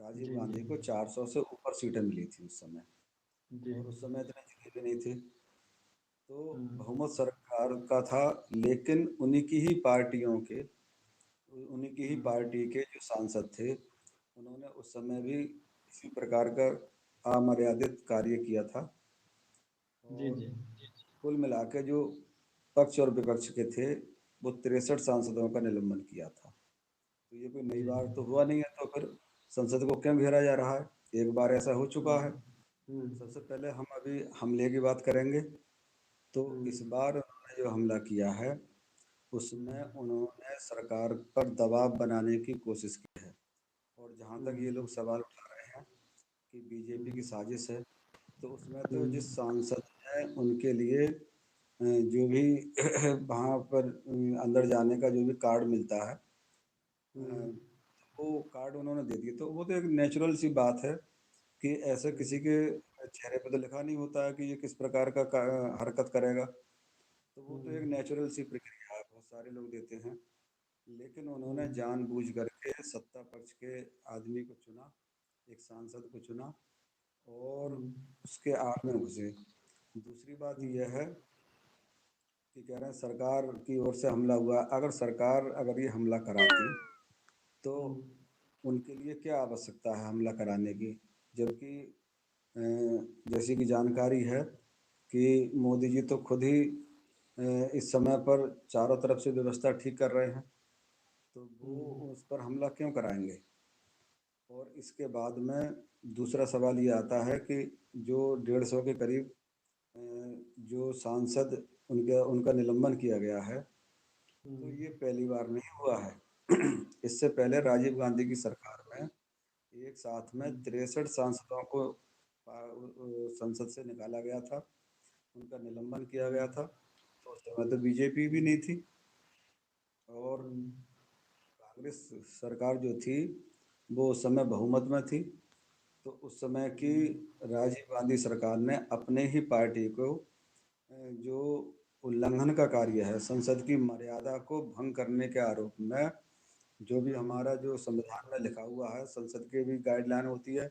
राजीव जी, जी, गांधी को 400 से ऊपर सीटें मिली थी उस समय। जी। और उस समय इतने जिले भी नहीं थे। तो हुँ, बहुमत सरकार का था, लेकिन उन्हीं की ही पार्टियों के, उन्हीं की ही हुँ। पार्टी के जो सांसद थे, उन्होंने उस समय भी इसी प्रकार का अमर्यादित कार्य किया था। जी, और जी। कुल मिला के जो पक्ष और विपक्ष के थे, वो 63 सांसदों का निलंबन किया था। तो ये कोई नई जी। बात तो हुआ नहीं है, तो फिर संसद को क्यों घेरा जा रहा है? एक बार ऐसा हो चुका है। हुँ, हुँ, सबसे पहले हम अभी हमले की बात करेंगे। तो हुँ, इस बार उन्होंने जो हमला किया है, हुँ, उसमें उन्होंने सरकार पर दबाव बनाने की कोशिश की है। और जहाँ तक हुँ, ये लोग सवाल उठा रहे हैं कि बीजेपी की हुँ, साजिश है, तो उसमें तो हुँ, जिस सांसद हैं उनके लिए जो भी वहाँ पर अंदर जाने का जो भी कार्ड मिलता है, हुँ, वो कार्ड उन्होंने दे दिए। तो वो तो एक नेचुरल सी बात है कि ऐसे हुँ, किसी के चेहरे पे तो लिखा नहीं होता है कि ये किस प्रकार का हरकत करेगा। तो वो तो एक हुँ, नेचुरल सी प्रक्रिया है, बहुत सारे लोग देते हैं। लेकिन हुँ, उन्होंने जानबूझ करके सत्ता पक्ष के आदमी को चुना, एक सांसद को चुना, और हुँ, उसके आड़ में घुसे। दूसरी बात हुँ, यह है कि कह रहे हैं सरकार की ओर से हमला हुआ। अगर सरकार अगर ये हमला कराती, तो हुँ, उनके लिए क्या आवश्यकता है हमला कराने की? जबकि अ, जैसी कि जानकारी है कि मोदी जी तो खुद ही इस समय पर चारों तरफ से व्यवस्था ठीक कर रहे हैं। तो हुँ, वो उस पर हमला क्यों कराएंगे? और इसके बाद में दूसरा सवाल ये आता है कि जो 150 के करीब अ, जो सांसद उनका उनका निलंबन किया गया है, तो ये पहली बार नहीं हुआ है। इससे पहले हुँ, राजीव गांधी की सरकार में एक साथ में हुँ, 63 सांसदों को संसद से निकाला गया था, उनका निलंबन किया हुँ, गया था। तो उस समय तो बीजेपी भी नहीं थी, और हुँ, कांग्रेस सरकार जो थी वो उस समय बहुमत में थी। तो उस समय की हुँ, राजीव गांधी सरकार ने अपने ही पार्टी को जो उल्लंघन का कार्य है, संसद की मर्यादा को भंग करने के आरोप में, जो भी हुँ, हमारा जो संविधान में लिखा हुआ है, संसद की भी गाइडलाइन होती है,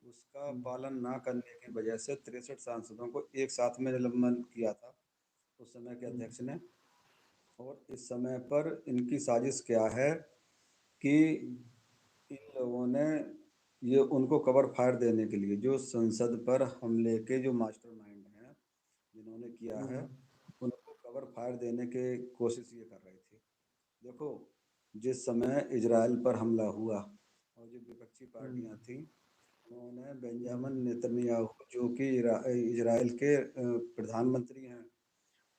उसका हुँ, पालन ना करने की वजह से 63 सांसदों को एक साथ में निलंबन किया था उस समय के हुँ, अध्यक्ष ने। और इस समय पर इनकी साजिश क्या है कि इन लोगों ने ये उनको कवर फायर देने के लिए, जो संसद पर हमले के जो मास्टरमाइंड हैं जिन्होंने किया हुँ, है, उनको कवर फायर देने के कोशिश ये कर रहे थे। देखो, जिस समय इजराइल पर हमला हुआ और जो विपक्षी हुँ, पार्टियां थी, उन्होंने हुँ, बेंजामिन नेतन्याहू जो कि इजराइल के प्रधानमंत्री हैं,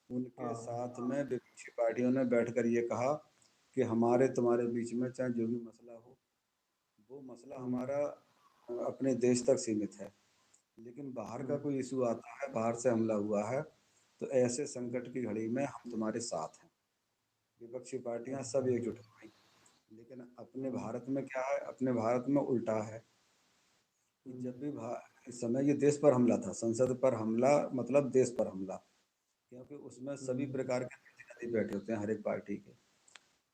उनके हाँ, साथ में विपक्षी पार्टियों ने बैठकर ये कहा कि हमारे तुम्हारे बीच में चाहे जो भी मसला हो, वो मसला हुँ, हमारा अपने देश तक सीमित है। लेकिन बाहर हुँ, का कोई इशू आता है, बाहर से हमला हुआ है, तो ऐसे संकट की घड़ी में हम तुम्हारे साथ हैं। विपक्षी पार्टियां सब अच्छा, एकजुट हो गई। लेकिन अपने हुँ, भारत में क्या है, अपने भारत में उल्टा है कि हुँ, जब भी इस समय ये देश पर हमला था, संसद पर हमला मतलब देश पर हमला, क्योंकि उसमें हुँ, सभी प्रकार के प्रतिनिधि बैठे होते हैं हर एक पार्टी के।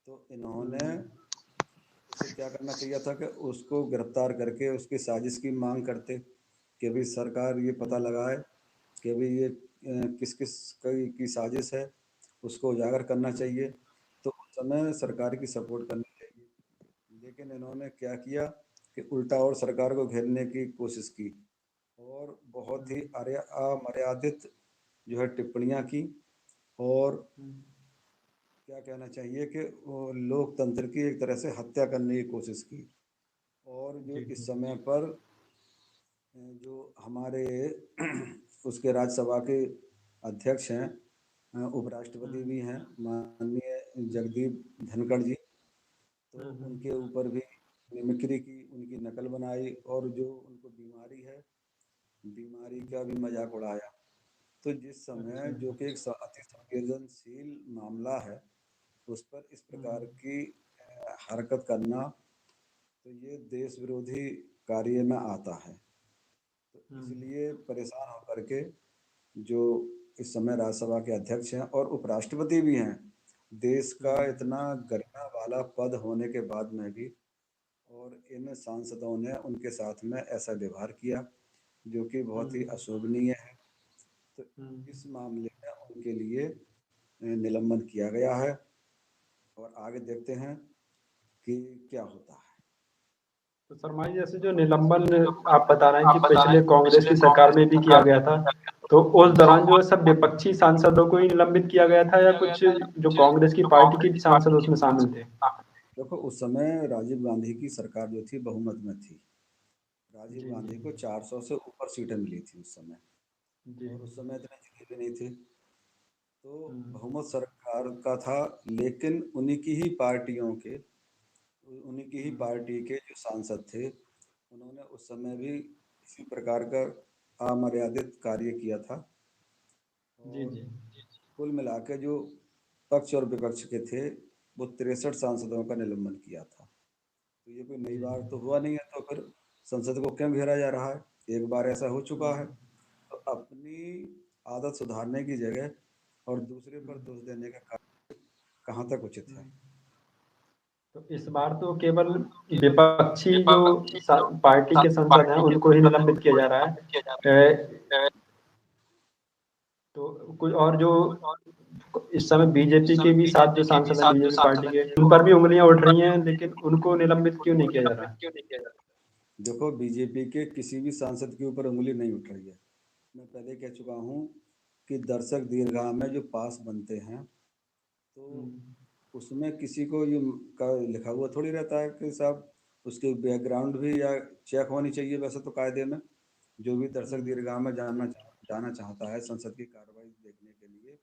तो इन्होंने हुँ, उसे क्या करना चाहिए था कि उसको गिरफ्तार करके उसकी साजिश की मांग करते कि भाई सरकार ये पता हुँ, लगाए कि भाई ये किस किस की साजिश है, उसको उजागर करना चाहिए। तो उस समय सरकार की सपोर्ट करनी चाहिए। लेकिन इन्होंने क्या किया कि उल्टा और सरकार को घेरने की कोशिश की, और बहुत ही अमर्यादित जो है टिप्पणियां की। और हुँ, क्या कहना चाहिए कि वो लोकतंत्र की एक तरह से हत्या करने की कोशिश की। और जो जी, इस जी, समय पर जो हमारे उसके राज्यसभा के अध्यक्ष हैं, हुँ, उपराष्ट्रपति भी हैं, माननीय जगदीप धनखड़ जी, तो हुँ, हुँ, उनके ऊपर भी मिमिक्री की, उनकी नकल बनाई, और जो उनको बीमारी है, बीमारी का भी मजाक उड़ाया। तो जिस अच्छा, समय जो कि एक अति संवेदनशील मामला है, उस पर इस प्रकार हुँ, की हरकत करना, तो ये देश विरोधी कार्य में आता है। तो हुँ, इसलिए परेशान होकर के जो इस समय राज्यसभा के अध्यक्ष हैं और उपराष्ट्रपति भी हैं, देश का हुँ, इतना गरिमा वाला पद होने के बाद में भी, और इन सांसदों ने उनके साथ में ऐसा व्यवहार किया जो कि बहुत ही अशोभनीय है। तो इस मामले में उनके लिए निलंबन किया गया है और आगे देखते हैं कि क्या होता है। तो शर्मा जी, जैसे जो निलंबन आप बता रहे हैं कि पिछले कांग्रेस की सरकार में भी किया गया था, तो उस दौरान जो है सब विपक्षी सांसदों को ही निलंबित किया गया था या कुछ जो कांग्रेस की पार्टी के भी सांसद उसमें शामिल थे? देखो, उस समय राजीव गांधी की सरकार जो थी बहुमत में थी। राजीव जी गांधी जी को 400 से ऊपर सीटें मिली थी उस समय, जी। और उस समय इतने जिले भी नहीं थे। तो हम्म, बहुमत सरकार का था, लेकिन उन्हीं की ही हम्म, पार्टी के जो सांसद थे, उन्होंने उस समय भी इसी प्रकार का अमर्यादित कार्य किया था। जी और जी। कुल मिला के जो पक्ष और विपक्ष के थे, वो 63 सांसदों का निलंबन किया था। तो ये कोई नई जी बात जी। तो हुआ नहीं है, तो फिर संसद को क्यों घेरा जा रहा है? एक बार ऐसा हो चुका है, हम्म, तो अपनी आदत सुधारने की जगह और दूसरे पर हम्म, दोष देने का कार्य कहाँ तक उचित है? हम्म। तो इस बार तो केवल विपक्षी जो पार्टी के सांसद हैं उनको ही निलंबित किया जा रहा है। तो कुछ और जो इस समय बीजेपी के भी साथ जो सांसद हैं बीजेपी पार्टी के, उन पर भी उंगलियां उठ रही हैं, लेकिन उनको निलंबित क्यों नहीं किया जा रहा है? देखो, बीजेपी के किसी भी सांसद के ऊपर उंगली नहीं उठ रही है। मैं पहले कह चुका हूँ कि दर्शक दीर्घा में जो पास बनते हैं, तो हम्म, उसमें किसी को ये का लिखा हुआ थोड़ी रहता है कि साहब उसके बैकग्राउंड भी या चेक होनी चाहिए। वैसे तो कायदे में जो भी दर्शक हम्म, दीर्घा में जाना चाहता है संसद की कार्रवाई देखने के लिए,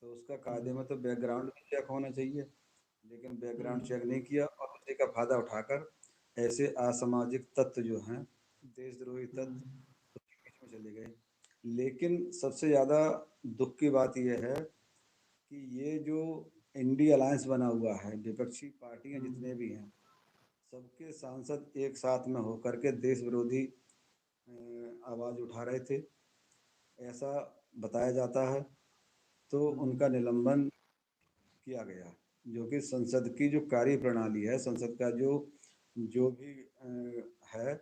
तो उसका कायदे में तो बैकग्राउंड भी चेक होना चाहिए। लेकिन बैकग्राउंड चेक नहीं किया और उसी का फायदा उठाकर ऐसे असामाजिक तत्व जो हैं, देशद्रोही हम्म, तत्व उसके बीच में चले गए। लेकिन सबसे ज़्यादा दुख की बात यह है कि ये जो इंडी अलायंस बना हुआ है, विपक्षी पार्टियां जितने भी हैं, सबके सांसद एक साथ में होकर के देश विरोधी आवाज़ उठा रहे थे, ऐसा बताया जाता है। तो हम्म, उनका निलंबन किया गया, जो कि संसद की जो कार्य प्रणाली है, संसद का जो जो भी है,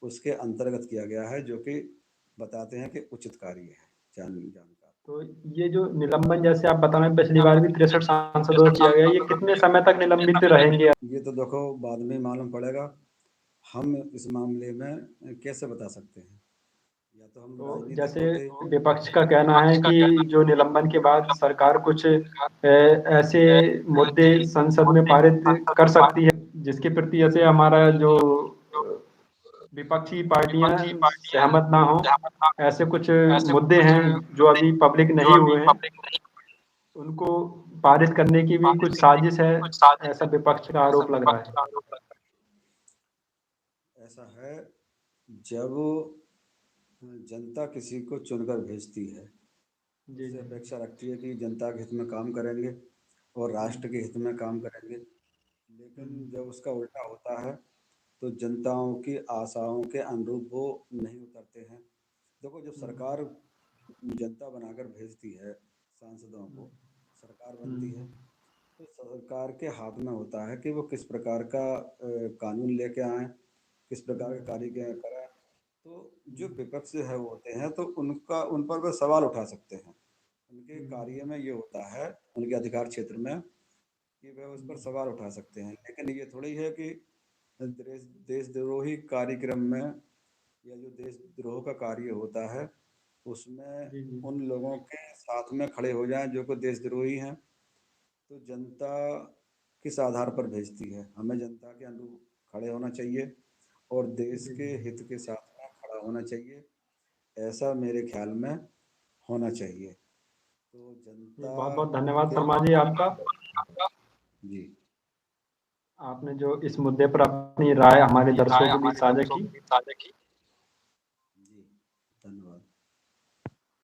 उसके अंतर्गत किया गया है, जो कि बताते हैं कि उचित कार्य है। जानकार। तो ये जो निलंबन जैसे आप बता रहे हैं पिछली बार भी 63 सांसदों को किया गया, ये कितने समय तक निलंबित रहेंगे? ये तो देखो बाद में मालूम पड़ेगा। हम इस मामले में कैसे बता सकते हैं? या तो हम तो राजनीतिक जैसे होते। विपक्ष का कहना है कि जो निलंबन के बाद सरकार कुछ ऐसे मुद्दे संसद में पारित कर सकती है जिसके प्रति ऐसे हमारा जो विपक्षी पार्टियां सहमत ना हो। ऐसे कुछ मुद्दे हैं जो अभी पब्लिक नहीं हुए हैं, उनको पारित करने की भी कुछ साजिश है, ऐसा विपक्ष का आरोप लग रहा है। ऐसा है, जब जनता किसी को चुनकर भेजती है, जी उससे जी। अपेक्षा रखती है कि जनता के हित में काम करेंगे और राष्ट्र हम्म, के हित में काम करेंगे। लेकिन हम्म, जब उसका उल्टा होता है, तो जनताओं की आशाओं के अनुरूप वो नहीं उतरते हैं। देखो, जब हम्म, सरकार जनता बनाकर भेजती है सांसदों को, सरकार बनती है, हम्म, तो सरकार के हाथ में होता है कि वो किस प्रकार का कानून लेके आए, किस प्रकार के कार्य करें। तो जो विपक्ष है वो होते हैं, तो उन पर वो सवाल उठा सकते हैं। उनके कार्य में ये होता है, उनके अधिकार क्षेत्र में, कि वह उस पर सवाल उठा सकते हैं। लेकिन ये थोड़ी है कि देशद्रोही कार्यक्रम में या जो देशद्रोह का कार्य होता है, उसमें जी जी। उन लोगों के साथ में खड़े हो जाएं जो कि देशद्रोही हैं। तो जनता किस आधार पर भेजती है? हमें जनता के अनुरूप खड़े होना चाहिए और देश जी के जी। हित के साथ में खड़ा होना चाहिए। ऐसा मेरे ख्याल में होना चाहिए। तो जी, जनता बहुत बहुत धन्यवाद के। शर्मा जी आपका। जी। आपने जो इस मुद्दे पर अपनी राय हमारे दर्शकों के बीच साझा की।